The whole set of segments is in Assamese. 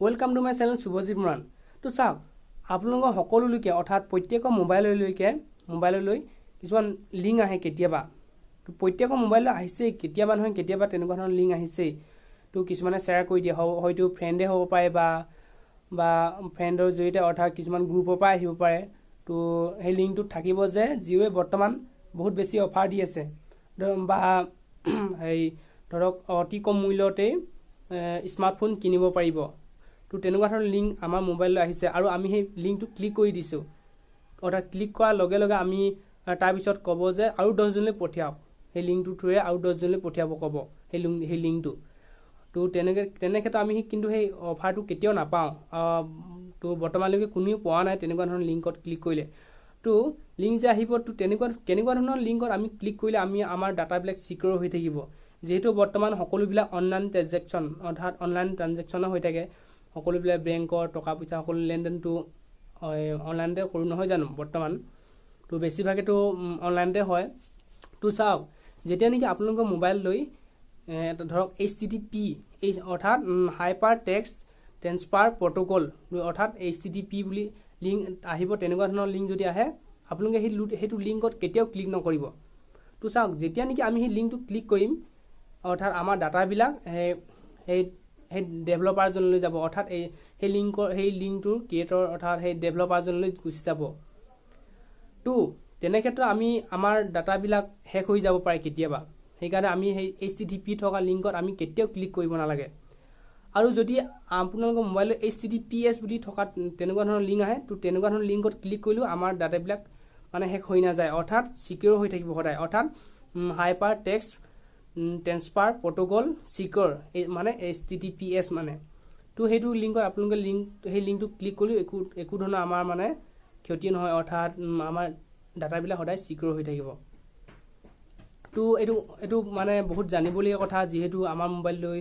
Welcome to my channel Subhajit Maran. तो चाওক আপোনালোকৰ সকলোলৈকে অৰ্থাৎ প্ৰত্যেকৰ মোবাইললৈ কিছুমান লিংক আহে কেতিয়াবা। তো প্ৰত্যেকৰ মোবাইললৈ আহিছে কেতিয়াবা নহয় কেতিয়াবা তেনেকুৱা ধৰণৰ লিংক আহিছে। তো কিছুমানে শ্বেয়াৰ কৰি দিয়ে, হয়তো ফ্ৰেণ্ডে হ'ব পাৰে বা ফ্ৰেণ্ডৰ জৰিয়তে অৰ্থাৎ কিছুমান গ্ৰুপৰ পৰা আহিব পাৰে। তো সেই লিংকটোত থাকিব যে জিঅ'য়ে বৰ্তমান বহুত বেছি অফাৰ দি আছে বা এই ধৰক অতি কম মূল্যতে স্মাৰ্টফোন কিনিব পাৰিব। তো তেনেকুৱা ধৰণৰ লিংক আমাৰ মোবাইললৈ আহিছে আৰু আমি সেই লিংকটো ক্লিক কৰি দিছোঁ। অৰ্থাৎ ক্লিক কৰাৰ লগে লগে আমি তাৰপিছত ক'ব যে আৰু 10জনলৈ পঠিয়াওক, সেই লিংকটোৰ থ্ৰুৰে আৰু 10জনলৈ পঠিয়াব ক'ব সেই লিংকটো। তো তেনেক্ষেত্ৰত আমি কিন্তু সেই অফাৰটো কেতিয়াও নাপাওঁ। তো বৰ্তমানলৈকে কোনেও পোৱা নাই তেনেকুৱা ধৰণৰ লিংকত ক্লিক কৰিলে। তো লিংক যে আহিব, তো কেনেকুৱা ধৰণৰ লিংকত আমি ক্লিক কৰিলে আমাৰ ডাটাবিলাক ছিকিউৰ হৈ থাকিব। যিহেতু বৰ্তমান সকলোবিলাক অনলাইন ট্ৰেনজেকশ্যন অৰ্থাৎ অনলাইন ট্ৰানজেকশ্যনো হৈ থাকে। সকলোবিলাক বেংকৰ টকা পইচা সকলো লেনদেনটো অনলাইনতে কৰোঁ নহয় জানো বৰ্তমান। তো বেছিভাগেতো অনলাইনতে হয়। তো চাওক, যেতিয়া নেকি আপোনালোকৰ মোবাইল লৈ ধৰক HTTP অৰ্থাৎ হাইপাৰ টেক্সট ট্ৰেন্সফাৰ প্ৰট'কল অৰ্থাৎ HTTP বুলি লিংক আহিব, তেনেকুৱা ধৰণৰ লিংক যদি আহে আপোনালোকে সেইটো লিংকত কেতিয়াও ক্লিক নকৰিব। তো চাওক, যেতিয়া নেকি আমি সেই লিংকটো ক্লিক কৰিম অৰ্থাৎ আমাৰ ডাটাবিলাক সেই ডেভেলপাৰজনলৈ যাব, অৰ্থাৎ সেই লিংকটোৰ ক্ৰিয়েটৰ অৰ্থাৎ সেই ডেভেলপাৰজনলৈ গুচি যাব। তো তেনেক্ষেত্ৰত আমাৰ ডাটাবিলাক হেক হৈ যাব পাৰে কেতিয়াবা। সেইকাৰণে আমি সেই HTTP থকা লিংকত আমি কেতিয়াও ক্লিক কৰিব নালাগে। আৰু যদি আপোনালোকৰ মোবাইলত HTTPS বুলি থকা তেনেকুৱা ধৰণৰ লিংক আহে, তো তেনেকুৱা ধৰণৰ লিংকত ক্লিক কৰিলেও আমাৰ ডাটাবিলাক মানে হেক হৈ নাযায়, অৰ্থাৎ ছিকিউৰ হৈ থাকিব সদায়। অৰ্থাৎ hyper text transfer protocol secure মানে HTTPS মানে। তো সেইটো লিংকত আপোনালোকে সেই লিংকটো ক্লিক কৰিলেও একো ধৰণৰ আমাৰ মানে ক্ষতি নহয়, অৰ্থাৎ আমাৰ ডাটাবিলাক সদায় ছিকিউৰ হৈ থাকিব। তো এইটো মানে বহুত জানিবলগীয়া কথা, যিহেতু আমাৰ মোবাইললৈ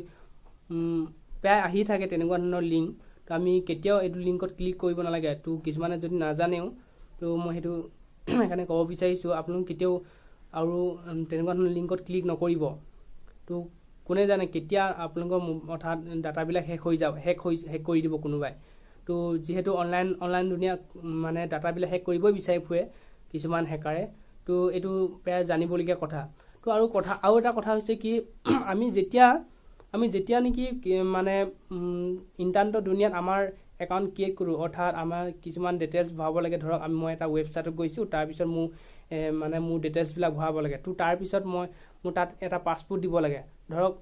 প্ৰায় আহি থাকে তেনেকুৱা ধৰণৰ লিংক। তো আমি কেতিয়াও এইটো লিংকত ক্লিক কৰিব নালাগে। তো কিছুমানে যদি নাজানেও, তো মই সেইটো সেইকাৰণে ক'ব বিচাৰিছোঁ আপোনালোকে কেতিয়াও আৰু তেনেকুৱা ধৰণৰ লিংকত ক্লিক নকৰিব। তো কোনে জানে কেতিয়া আপোনালোকৰ অৰ্থাৎ ডাটাবিলাক হেক কৰি দিব কোনোবাই। তো যিহেতু অনলাইন দুনিয়া মানে ডাটাবিলাক হেক কৰিবই বিচাৰি ফুৰে কিছুমান হেকাৰে। তো এইটো প্ৰায় জানিবলগীয়া কথা। তো আৰু এটা কথা হৈছে কি, আমি যেতিয়া নেকি মানে ইণ্টাৰনেটৰ দুনিয়াত আমাৰ একাউণ্ট ক্ৰিয়েট কৰোঁ, অৰ্থাৎ আমাৰ কিছুমান ডিটেইলছ ভৰাব লাগে। ধৰক মই এটা ৱেবছাইটত গৈছোঁ, তাৰপিছত মোৰ ডিটেইলছবিলাক ভৰাব লাগে। তো তাৰপিছত মোৰ তাত এটা পাছপোৰ্ট দিব লাগে। ধৰক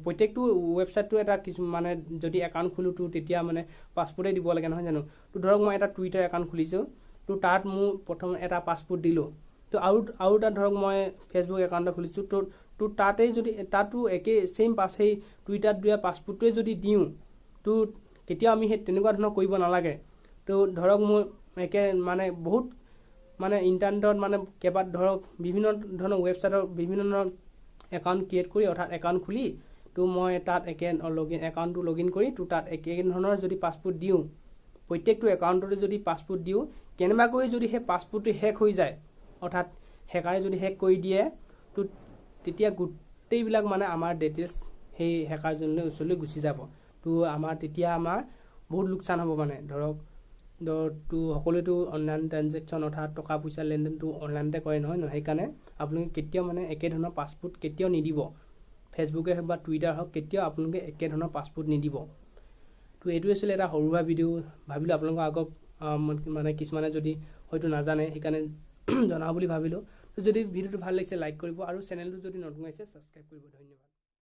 প্ৰত্যেকটো ৱেবছাইটটো এটা মানে যদি একাউণ্ট খোলোঁ, তো তেতিয়া মানে পাছপোৰ্টেই দিব লাগে নহয় জানো। তো ধৰক মই এটা টুইটাৰ একাউণ্ট খুলিছোঁ, তো তাত মোৰ প্ৰথম এটা পাছপোৰ্ট দিলোঁ। তো আৰু তাত ধৰক মই ফেচবুক একাউণ্ট খুলিছোঁ, তো তাতো একেই ছেইম সেই টুইটাৰত দিয়া পাছপোৰ্টটোৱে যদি দিওঁ, তো কেতিয়াও আমি সেই তেনেকুৱা ধৰণৰ কৰিব নালাগে। তো ধৰক মোৰ মানে বহুত মানে ইণ্টাৰনেটত মানে ধৰক বিভিন্ন ধৰণৰ ৱেবছাইটৰ বিভিন্ন ধৰণৰ একাউণ্ট ক্ৰিয়েট কৰি অৰ্থাৎ একাউণ্ট খুলি, তো মই তাত একাউণ্টটো লগ ইন কৰি তো তাত একে ধৰণৰ যদি পাছপোৰ্ট দিওঁ, প্ৰত্যেকটো একাউণ্টতে যদি পাছপোৰ্ট দিওঁ, কেনেবাকৈ যদি সেই পাছপোৰ্টটো হেক হৈ যায়, অৰ্থাৎ হেকাৰে যদি হেক কৰি দিয়ে, তো তেতিয়া গোটেইবিলাক মানে আমাৰ ডিটেইলছ সেই হেকাৰজনলৈ ওচৰলৈ গুচি যাব। তো তেতিয়া আমাৰ বহুত লোকচান হ'ব মানে। ধৰক তো সকলোৱেতো অনলাইন ট্ৰানজেকশ্যন অৰ্থাৎ টকা পইচা লেনদেনটো অনলাইনতে কৰে নহয়। সেইকাৰণে আপোনালোকে কেতিয়াও মানে একেধৰণৰ পাছপোৰ্ট কেতিয়াও নিদিব। ফেচবুকে হওক বা টুইটাৰ হওক, কেতিয়াও আপোনালোকে একেধৰণৰ পাছপোৰ্ট নিদিব। তো এইটো আছিলে এটা সৰুসুৰা ভিডিঅ', ভাবিলোঁ আপোনালোকৰ আগত মানে কিছুমানে যদি হয়তো নাজানে, সেইকাৰণে জনাওঁ বুলি ভাবিলোঁ। তো যদি ভিডিঅ'টো ভাল লাগিছে লাইক কৰিব আৰু চেনেলটো যদি নতুন হৈছে ছাবস্ক্ৰাইব কৰিব। ধন্যবাদ।